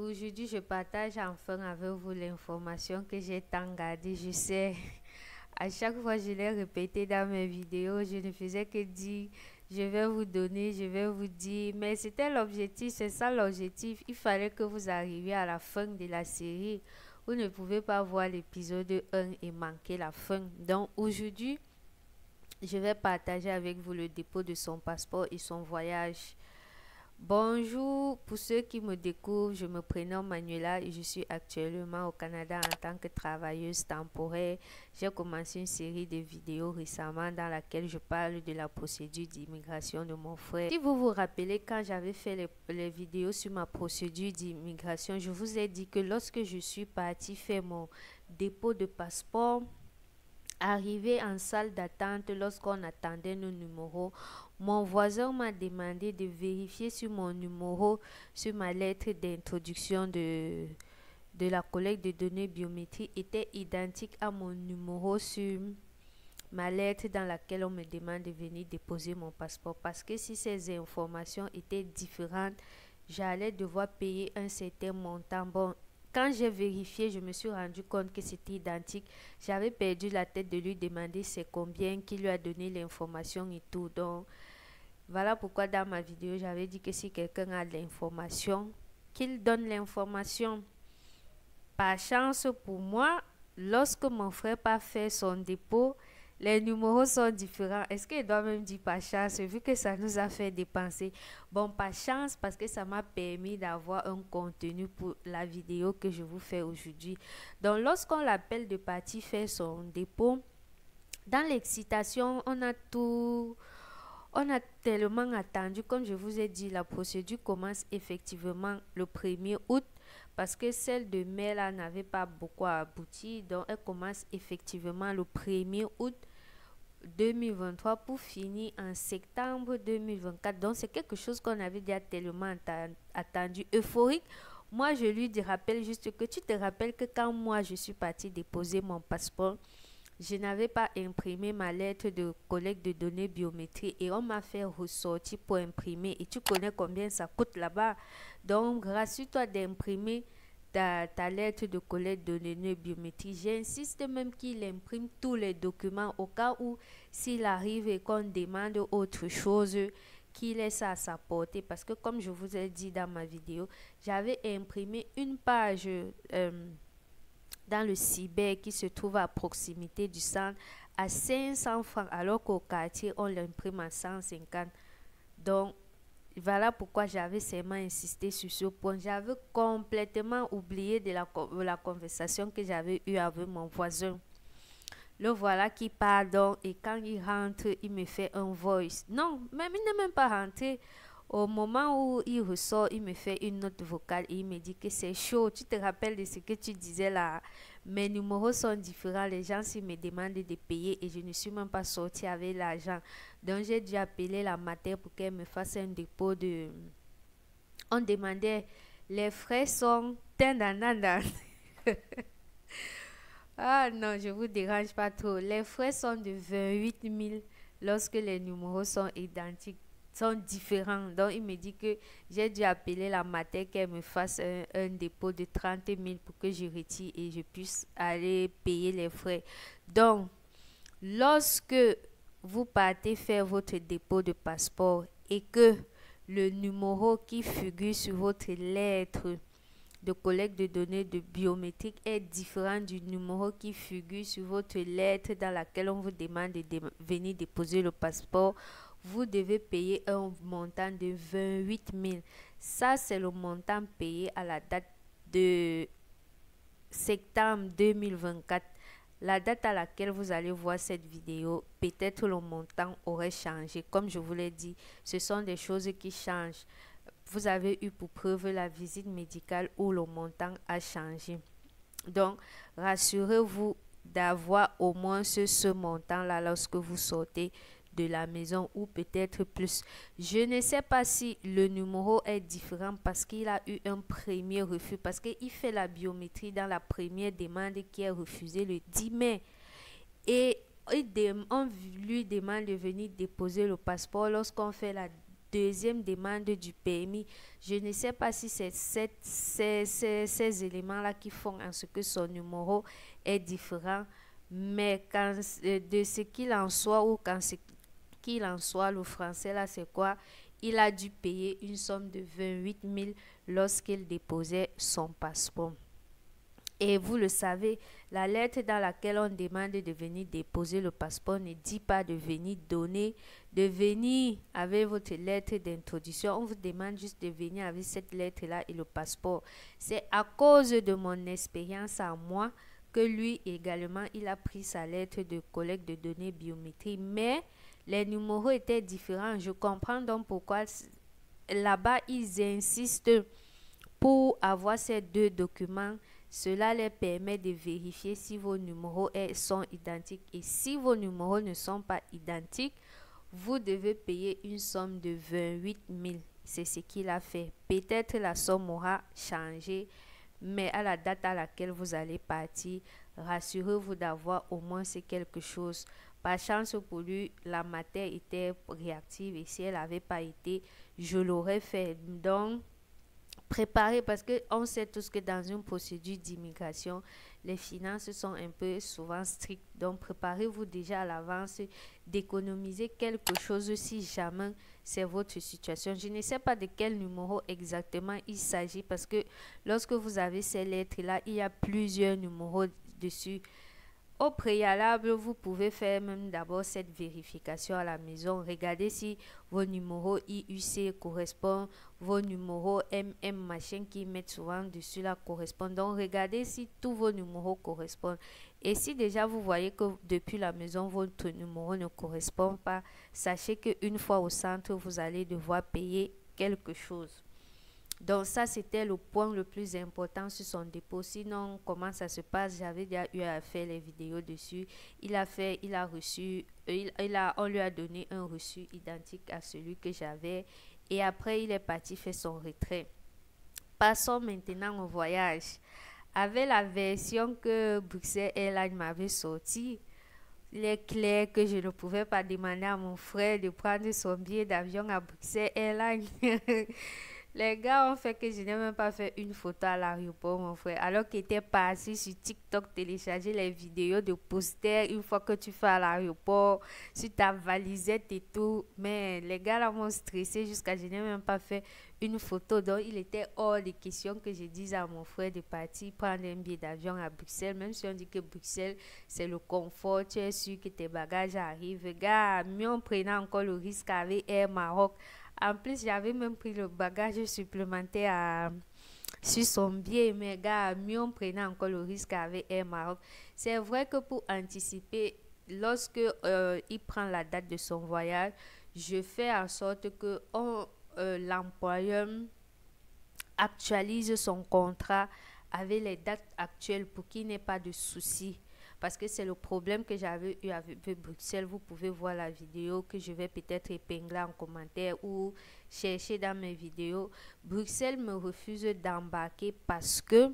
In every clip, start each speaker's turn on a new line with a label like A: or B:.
A: Aujourd'hui, je partage enfin avec vous l'information que j'ai tant gardée. Je sais, à chaque fois, je l'ai répété dans mes vidéos. Je ne faisais que dire, je vais vous donner, je vais vous dire. Mais c'était l'objectif, c'est ça l'objectif. Il fallait que vous arriviez à la fin de la série. Vous ne pouvez pas voir l'épisode 1 et manquer la fin. Donc aujourd'hui, je vais partager avec vous le dépôt de son passeport et son voyage. Bonjour, pour ceux qui me découvrent, je me prénomme Manuela et je suis actuellement au Canada en tant que travailleuse temporaire. J'ai commencé une série de vidéos récemment dans laquelle je parle de la procédure d'immigration de mon frère. Si vous vous rappelez, quand j'avais fait les vidéos sur ma procédure d'immigration, je vous ai dit que lorsque je suis partie faire mon dépôt de passeport, arrivé en salle d'attente, lorsqu'on attendait nos numéros, mon voisin m'a demandé de vérifier sur mon numéro, sur ma lettre d'introduction de la collecte de données biométriques était identique à mon numéro sur ma lettre dans laquelle on me demande de venir déposer mon passeport. Parce que si ces informations étaient différentes, j'allais devoir payer un certain montant. Bon, quand j'ai vérifié, je me suis rendu compte que c'était identique. J'avais perdu la tête de lui demander c'est combien, qui lui a donné l'information et tout. Donc, voilà pourquoi dans ma vidéo, j'avais dit que si quelqu'un a de l'information, qu'il donne l'information. Par chance pour moi, lorsque mon frère part faire son dépôt, les numéros sont différents. Est-ce qu'il doit même dire par chance, vu que ça nous a fait dépenser? Bon, par chance, parce que ça m'a permis d'avoir un contenu pour la vidéo que je vous fais aujourd'hui. Donc, lorsqu'on l'appelle de partir faire son dépôt, dans l'excitation, on a tellement attendu. Comme je vous ai dit, la procédure commence effectivement le 1er août parce que celle de mai là n'avait pas beaucoup abouti. Donc, elle commence effectivement le 1er août 2023 pour finir en septembre 2024. Donc, c'est quelque chose qu'on avait déjà tellement attendu, euphorique. Moi, je lui rappelle juste que tu te rappelles que quand moi, je suis partie déposer mon passeport, je n'avais pas imprimé ma lettre de collecte de données biométriques et on m'a fait ressortir pour imprimer. Et tu connais combien ça coûte là-bas. Donc, rassure-toi d'imprimer ta lettre de collecte de données biométriques. J'insiste même qu'il imprime tous les documents au cas où s'il arrive et qu'on demande autre chose, qu'il laisse à sa portée. Parce que comme je vous ai dit dans ma vidéo, j'avais imprimé une page dans le cyber qui se trouve à proximité du centre à 500 francs alors qu'au quartier on l'imprime à 150. Donc voilà pourquoi j'avais seulement insisté sur ce point. J'avais complètement oublié de la conversation que j'avais eue avec mon voisin. Le voilà qui part donc et quand il rentre, il me fait un voice. Non, même il n'est même pas rentré. Au moment où il ressort, il me fait une note vocale et il me dit que c'est chaud. Tu te rappelles de ce que tu disais là? Mes numéros sont différents. Les gens s'ils me demandent de payer et je ne suis même pas sortie avec l'argent. Donc j'ai dû appeler la mater pour qu'elle me fasse un dépôt de... On demandait, les frais sont... Ah non, je vous dérange pas trop. Les frais sont de 28 000 lorsque les numéros sont identiques, sont différents. Donc, il me dit que j'ai dû appeler la mater qu'elle me fasse un dépôt de 30 000 pour que je retire et je puisse aller payer les frais. Donc, lorsque vous partez faire votre dépôt de passeport et que le numéro qui figure sur votre lettre de collecte de données de biométriques est différent du numéro qui figure sur votre lettre dans laquelle on vous demande de venir déposer le passeport, vous devez payer un montant de 28 000. Ça, c'est le montant payé à la date de septembre 2024. La date à laquelle vous allez voir cette vidéo, peut-être le montant aurait changé. Comme je vous l'ai dit, ce sont des choses qui changent. Vous avez eu pour preuve la visite médicale où le montant a changé. Donc, rassurez-vous d'avoir au moins ce montant-là lorsque vous sortez de la maison ou peut-être plus. Je ne sais pas si le numéro est différent parce qu'il a eu un premier refus, parce qu'il fait la biométrie dans la première demande qui est refusée le 10 mai. Et on lui demande de venir déposer le passeport lorsqu'on fait deuxième demande du permis. Je ne sais pas si c'est ces éléments-là qui font en ce que son numéro est différent, mais de ce qu'il en soit ou quand ce qu'il en soit, le français là c'est quoi? Il a dû payer une somme de 28 000 lorsqu'il déposait son passeport. Et vous le savez, la lettre dans laquelle on demande de venir déposer le passeport ne dit pas de venir donner, de venir avec votre lettre d'introduction. On vous demande juste de venir avec cette lettre-là et le passeport. C'est à cause de mon expérience à moi que lui également, il a pris sa lettre de collecte de données biométriques. Mais les numéros étaient différents. Je comprends donc pourquoi là-bas, ils insistent pour avoir ces deux documents. Cela les permet de vérifier si vos numéros sont identiques. Et si vos numéros ne sont pas identiques, vous devez payer une somme de 28 000. C'est ce qu'il a fait. Peut-être la somme aura changé, mais à la date à laquelle vous allez partir, rassurez-vous d'avoir au moins quelque chose. Par chance pour lui, la matière était réactive et si elle n'avait pas été, je l'aurais fait. Donc, préparer parce que on sait tous que dans une procédure d'immigration, les finances sont un peu souvent strictes. Donc, préparez-vous déjà à l'avance d'économiser quelque chose si jamais c'est votre situation. Je ne sais pas de quel numéro exactement il s'agit parce que lorsque vous avez ces lettres-là, il y a plusieurs numéros dessus. Au préalable, vous pouvez faire même d'abord cette vérification à la maison. Regardez si vos numéros IUC correspondent, vos numéros MM machin qui mettent souvent dessus là correspondent. Donc, regardez si tous vos numéros correspondent. Et si déjà vous voyez que depuis la maison, votre numéro ne correspond pas, sachez qu'une fois au centre, vous allez devoir payer quelque chose. Donc ça, c'était le point le plus important sur son dépôt. Sinon, comment ça se passe? J'avais déjà eu à faire les vidéos dessus. Il a reçu, on lui a donné un reçu identique à celui que j'avais. Et après, il est parti faire son retrait. Passons maintenant au voyage. Avec la version que Bruxelles Airlines m'avait sortie, il est clair que je ne pouvais pas demander à mon frère de prendre son billet d'avion à Bruxelles Airlines. Les gars ont fait que je n'ai même pas fait une photo à l'aéroport, mon frère. Alors qu'il était parti sur TikTok télécharger les vidéos de posters une fois que tu fais à l'aéroport, sur ta valisette et tout. Mais les gars là m'ont stressé jusqu'à je n'ai même pas fait une photo. Donc il était hors de question que je dise à mon frère de partir prendre un billet d'avion à Bruxelles. Même si on dit que Bruxelles c'est le confort, tu es sûr que tes bagages arrivent. Gars, mieux en prenant encore le risque avec Air Maroc. En plus, j'avais même pris le bagage supplémentaire sur son billet. Mais gars, mieux en prenant encore le risque avec Air Maroc. C'est vrai que pour anticiper, lorsque il prend la date de son voyage, je fais en sorte que l'employeur actualise son contrat avec les dates actuelles pour qu'il n'ait pas de soucis. Parce que c'est le problème que j'avais eu avec Bruxelles. Vous pouvez voir la vidéo que je vais peut-être épingler en commentaire ou chercher dans mes vidéos. Bruxelles me refuse d'embarquer parce que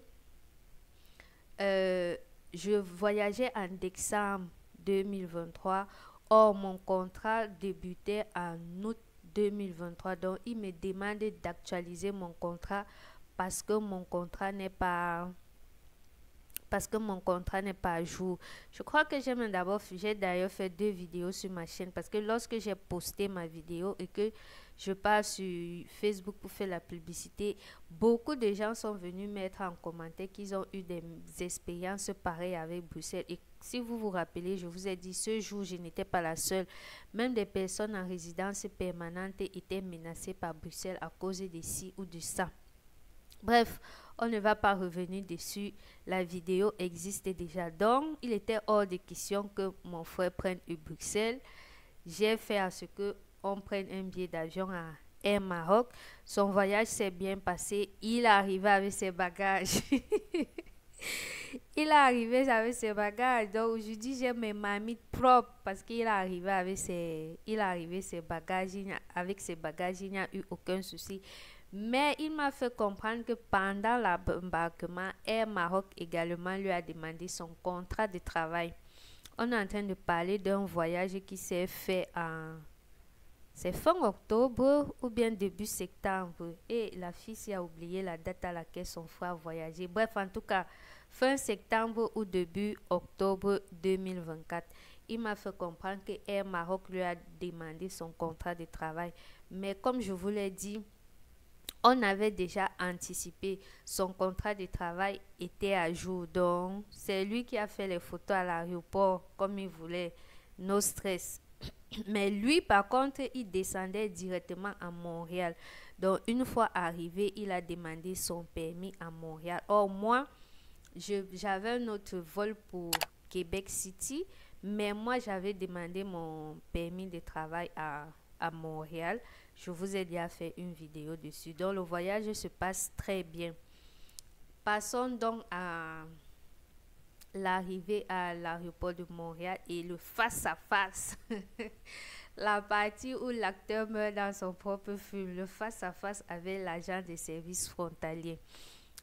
A: je voyageais en décembre 2023. Or, mon contrat débutait en août 2023. Donc, il me demande d'actualiser mon contrat parce que mon contrat n'est pas à jour. Je crois que j'ai d'ailleurs fait 2 vidéos sur ma chaîne parce que lorsque j'ai posté ma vidéo et que je passe sur Facebook pour faire la publicité, beaucoup de gens sont venus mettre en commentaire qu'ils ont eu des expériences pareilles avec Bruxelles. Et si vous vous rappelez, je vous ai dit ce jour, je n'étais pas la seule. Même des personnes en résidence permanente étaient menacées par Bruxelles à cause de ci ou de ça. Bref, on ne va pas revenir dessus. La vidéo existe déjà. Donc, il était hors de question que mon frère prenne Bruxelles. J'ai fait à ce que on prenne un billet d'avion à Air Maroc. Son voyage s'est bien passé. Il est arrivé avec ses bagages. Il est arrivé avec ses bagages. Donc, aujourd'hui, j'ai mes marmites propres parce qu'il est arrivé avec ses bagages. Avec ses bagages, il n'y a eu aucun souci. Mais il m'a fait comprendre que pendant l'embarquement, Air Maroc également lui a demandé son contrat de travail. On est en train de parler d'un voyage qui s'est fait c'est fin octobre ou bien début septembre. Et la fille a oublié la date à laquelle son frère a voyagé. Bref, en tout cas, fin septembre ou début octobre 2024. Il m'a fait comprendre que Air Maroc lui a demandé son contrat de travail. Mais comme je vous l'ai dit, on avait déjà anticipé. Son contrat de travail était à jour. Donc, c'est lui qui a fait les photos à l'aéroport comme il voulait. No stress. Mais lui, par contre, il descendait directement à Montréal. Donc, une fois arrivé, il a demandé son permis à Montréal. Or, moi, j'avais un autre vol pour Québec City, mais moi, j'avais demandé mon permis de travail à Montréal. Je vous ai déjà fait une vidéo dessus. Donc, le voyage se passe très bien. Passons donc à l'arrivée à l'aéroport de Montréal et le face-à-face. La partie où l'acteur meurt dans son propre film, le face-à-face avec l'agent des services frontaliers.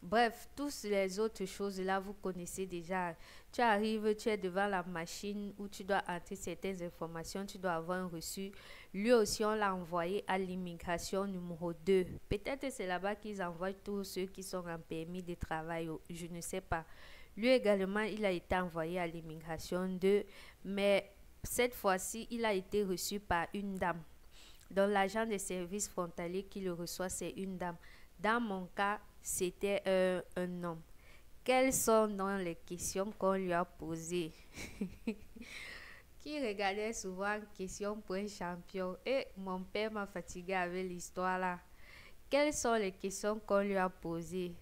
A: Bref, toutes les autres choses là, vous connaissez déjà. Tu arrives, tu es devant la machine où tu dois entrer certaines informations, tu dois avoir un reçu. Lui aussi, on l'a envoyé à l'immigration numéro 2. Peut-être que c'est là-bas qu'ils envoient tous ceux qui sont en permis de travail, je ne sais pas. Lui également, il a été envoyé à l'immigration 2, mais cette fois-ci, il a été reçu par une dame. Donc, l'agent des services frontaliers qui le reçoit, c'est une dame. Dans mon cas, c'était un homme. Quelles sont donc les questions qu'on lui a posées? Qui regardait souvent Question pour un champion? Et mon père m'a fatigué avec l'histoire là. Quelles sont les questions qu'on lui a posées?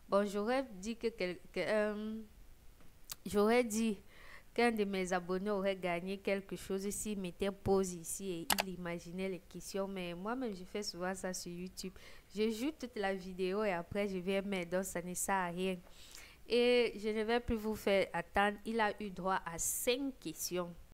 A: Bon, j'aurais dit qu'un de mes abonnés aurait gagné quelque chose s'il mettait pause ici et il imaginait les questions. Mais moi-même, je fais souvent ça sur YouTube. Je joue toute la vidéo et après, je vais mettre, donc ça ne sert à rien. Et je ne vais plus vous faire attendre. Il a eu droit à 5 questions.